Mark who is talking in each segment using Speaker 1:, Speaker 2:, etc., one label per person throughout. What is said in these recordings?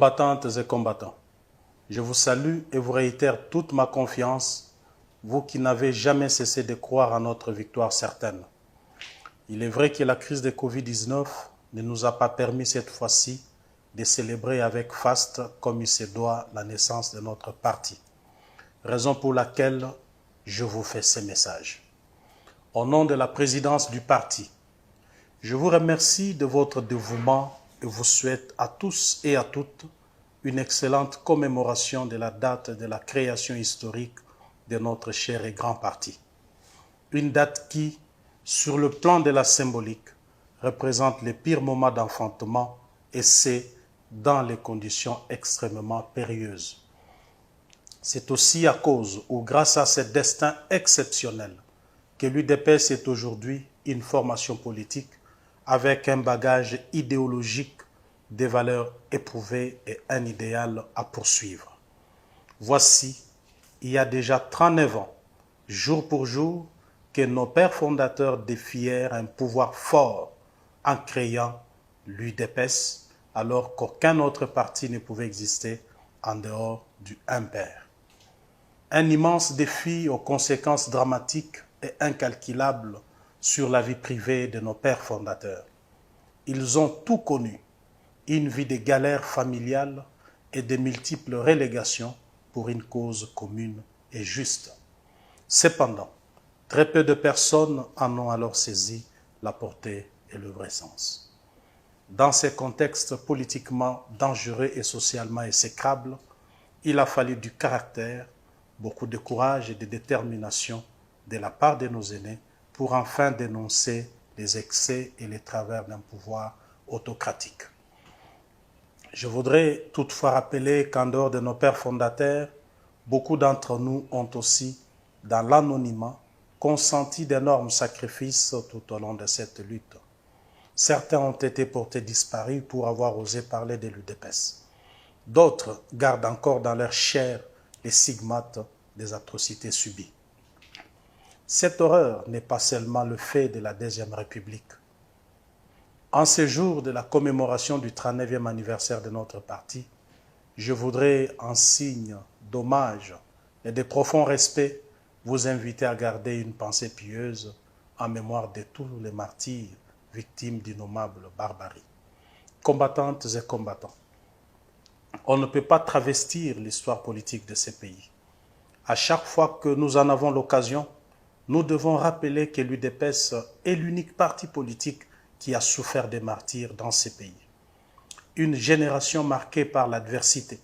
Speaker 1: Combattantes et combattants, je vous salue et vous réitère toute ma confiance, vous qui n'avez jamais cessé de croire à notre victoire certaine. Il est vrai que la crise de Covid-19 ne nous a pas permis cette fois-ci de célébrer avec faste comme il se doit la naissance de notre parti, raison pour laquelle je vous fais ce message. Au nom de la présidence du parti, je vous remercie de votre dévouement et vous souhaite à tous et à toutes une excellente commémoration de la date de la création historique de notre cher et grand parti. Une date qui, sur le plan de la symbolique, représente les pires moments d'enfantement et c'est dans les conditions extrêmement périlleuses. C'est aussi à cause ou grâce à ce destin exceptionnel que l'UDPS est aujourd'hui une formation politique avec un bagage idéologique, des valeurs éprouvées et un idéal à poursuivre. Voici, il y a déjà 39 ans, jour pour jour, que nos pères fondateurs défièrent un pouvoir fort en créant l'UDPS, alors qu'aucun autre parti ne pouvait exister en dehors du un père. Un immense défi aux conséquences dramatiques et incalculables sur la vie privée de nos pères fondateurs. Ils ont tout connu, une vie de galères familiales et de multiples relégations pour une cause commune et juste. Cependant, très peu de personnes en ont alors saisi la portée et le vrai sens. Dans ces contextes politiquement dangereux et socialement exécrables, il a fallu du caractère, beaucoup de courage et de détermination de la part de nos aînés pour enfin dénoncer les excès et les travers d'un pouvoir autocratique. Je voudrais toutefois rappeler qu'en dehors de nos pères fondateurs, beaucoup d'entre nous ont aussi, dans l'anonymat, consenti d'énormes sacrifices tout au long de cette lutte. Certains ont été portés disparus pour avoir osé parler de l'UDPS. D'autres gardent encore dans leur chair les stigmates des atrocités subies. Cette horreur n'est pas seulement le fait de la Deuxième République. En ce jour de la commémoration du 39e anniversaire de notre parti, je voudrais, en signe d'hommage et de profond respect, vous inviter à garder une pensée pieuse en mémoire de tous les martyrs victimes d'innommables barbaries. Combattantes et combattants, on ne peut pas travestir l'histoire politique de ces pays. À chaque fois que nous en avons l'occasion, nous devons rappeler que l'UDPS est l'unique parti politique qui a souffert des martyrs dans ces pays. Une génération marquée par l'adversité,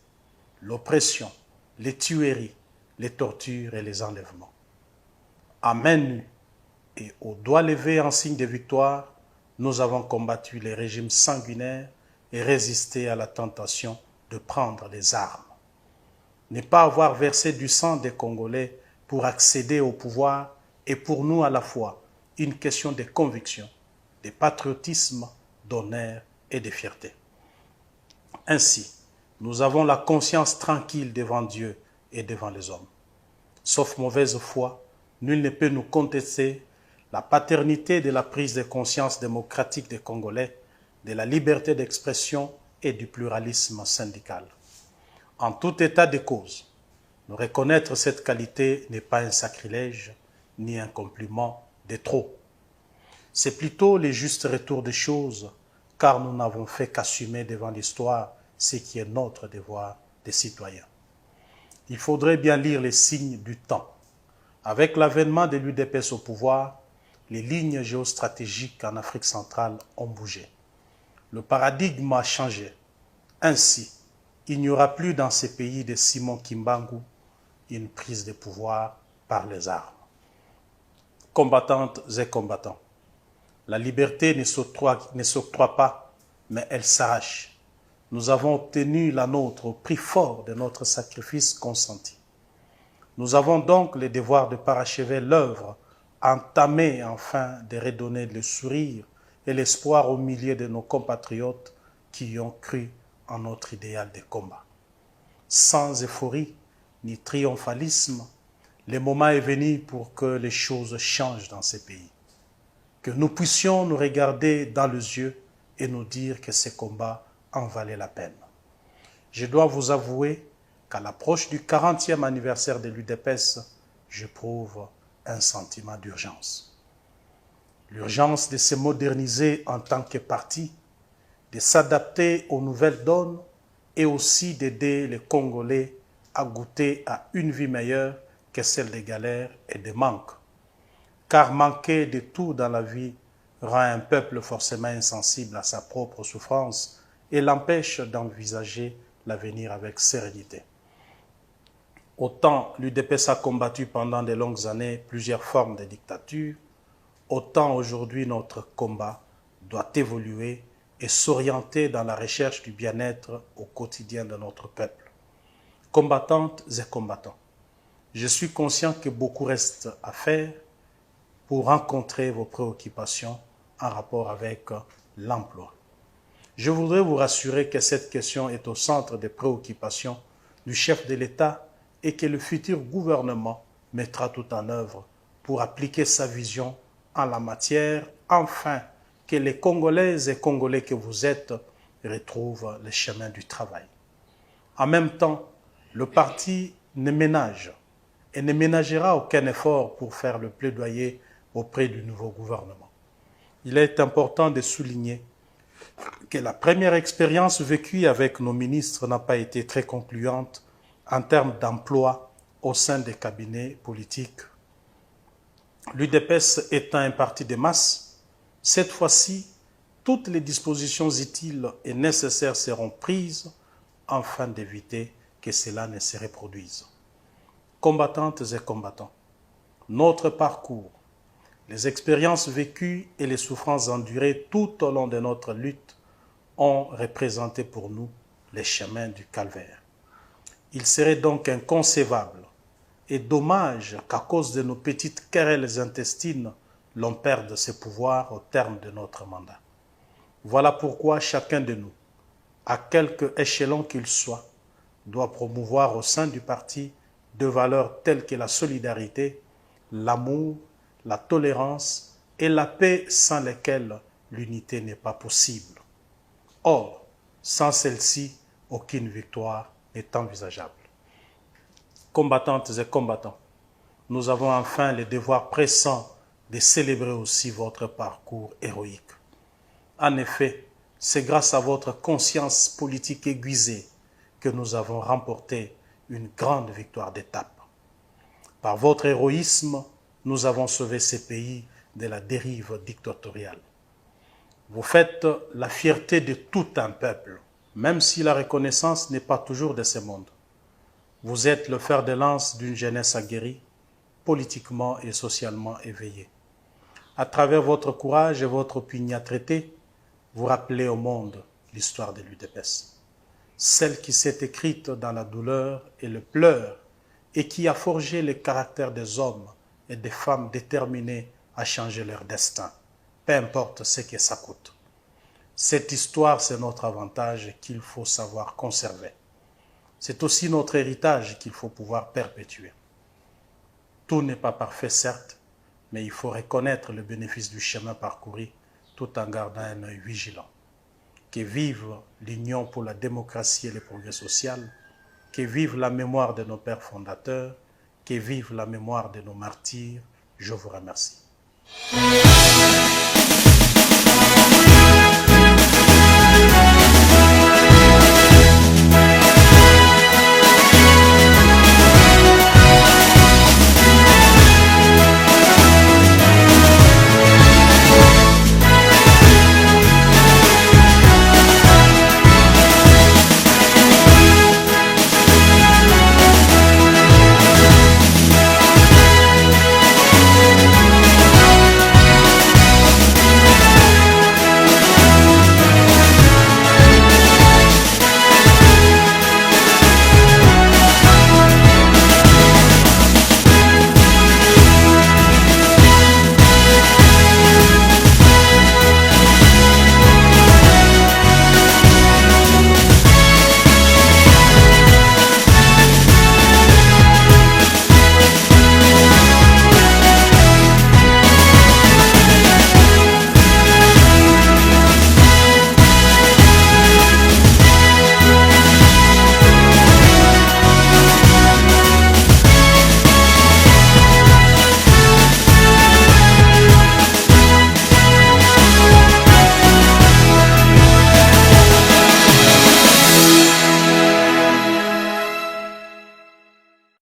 Speaker 1: l'oppression, les tueries, les tortures et les enlèvements. À main nue et aux doigts levés en signe de victoire, nous avons combattu les régimes sanguinaires et résisté à la tentation de prendre les armes. Ne pas avoir versé du sang des Congolais pour accéder au pouvoir est pour nous à la fois une question de conviction, de patriotisme, d'honneur et de fierté. Ainsi, nous avons la conscience tranquille devant Dieu et devant les hommes. Sauf mauvaise foi, nul ne peut nous contester la paternité de la prise de conscience démocratique des Congolais, de la liberté d'expression et du pluralisme syndical. En tout état de cause, reconnaître cette qualité n'est pas un sacrilège ni un compliment de trop. C'est plutôt le juste retour des choses, car nous n'avons fait qu'assumer devant l'histoire ce qui est notre devoir de citoyens. Il faudrait bien lire les signes du temps. Avec l'avènement de l'UDPS au pouvoir, les lignes géostratégiques en Afrique centrale ont bougé. Le paradigme a changé. Ainsi, il n'y aura plus dans ces pays de Simon Kimbangu une prise de pouvoir par les armes. Combattantes et combattants, la liberté ne s'octroie pas, mais elle s'arrache. Nous avons obtenu la nôtre au prix fort de notre sacrifice consenti. Nous avons donc le devoir de parachever l'œuvre, entamer enfin de redonner le sourire et l'espoir aux milliers de nos compatriotes qui y ont cru en notre idéal de combat. Sans euphorie ni triomphalisme, le moment est venu pour que les choses changent dans ces pays. Que nous puissions nous regarder dans les yeux et nous dire que ce combat en valait la peine. je dois vous avouer qu'à l'approche du 40e anniversaire de l'UDPS, j'éprouve un sentiment d'urgence. L'urgence de se moderniser en tant que parti, de s'adapter aux nouvelles donnes et aussi d'aider les Congolais à goûter à une vie meilleure que celle des galères et des manques. Car manquer de tout dans la vie rend un peuple forcément insensible à sa propre souffrance et l'empêche d'envisager l'avenir avec sérénité. Autant l'UDPS a combattu pendant de longues années plusieurs formes de dictature, autant aujourd'hui notre combat doit évoluer et s'orienter dans la recherche du bien-être au quotidien de notre peuple. Combattantes et combattants, je suis conscient que beaucoup reste à faire pour rencontrer vos préoccupations en rapport avec l'emploi. Je voudrais vous rassurer que cette question est au centre des préoccupations du chef de l'État et que le futur gouvernement mettra tout en œuvre pour appliquer sa vision en la matière, afin que les Congolaises et Congolais que vous êtes retrouvent le chemin du travail. En même temps, le parti ne ménage et ne ménagera aucun effort pour faire le plaidoyer auprès du nouveau gouvernement. Il est important de souligner que la première expérience vécue avec nos ministres n'a pas été très concluante en termes d'emploi au sein des cabinets politiques. L'UDPS étant un parti de masse, cette fois-ci, toutes les dispositions utiles et nécessaires seront prises afin d'éviter que cela ne se reproduise. Combattantes et combattants, notre parcours, les expériences vécues et les souffrances endurées tout au long de notre lutte ont représenté pour nous les chemins du calvaire. Il serait donc inconcevable et dommage qu'à cause de nos petites querelles intestines, l'on perde ses pouvoirs au terme de notre mandat. Voilà pourquoi chacun de nous, à quelque échelon qu'il soit, doit promouvoir au sein du parti de valeurs telles que la solidarité, l'amour, la tolérance et la paix sans lesquelles l'unité n'est pas possible. Or, sans celle-ci, aucune victoire n'est envisageable. Combattantes et combattants, nous avons enfin le devoir pressant de célébrer aussi votre parcours héroïque. En effet, c'est grâce à votre conscience politique aiguisée que nous avons remporté une grande victoire d'étape. Par votre héroïsme, nous avons sauvé ces pays de la dérive dictatoriale. Vous faites la fierté de tout un peuple, même si la reconnaissance n'est pas toujours de ce monde. Vous êtes le fer de lance d'une jeunesse aguerrie, politiquement et socialement éveillée. À travers votre courage et votre opiniâtreté, vous rappelez au monde l'histoire de l'UDPS. Celle qui s'est écrite dans la douleur et le pleur et qui a forgé le caractère des hommes et des femmes déterminés à changer leur destin, peu importe ce que ça coûte. Cette histoire, c'est notre avantage qu'il faut savoir conserver. C'est aussi notre héritage qu'il faut pouvoir perpétuer. Tout n'est pas parfait, certes, mais il faut reconnaître le bénéfice du chemin parcouru tout en gardant un œil vigilant. Que vive l'Union pour la démocratie et le progrès social, que vive la mémoire de nos pères fondateurs, que vive la mémoire de nos martyrs. Je vous remercie.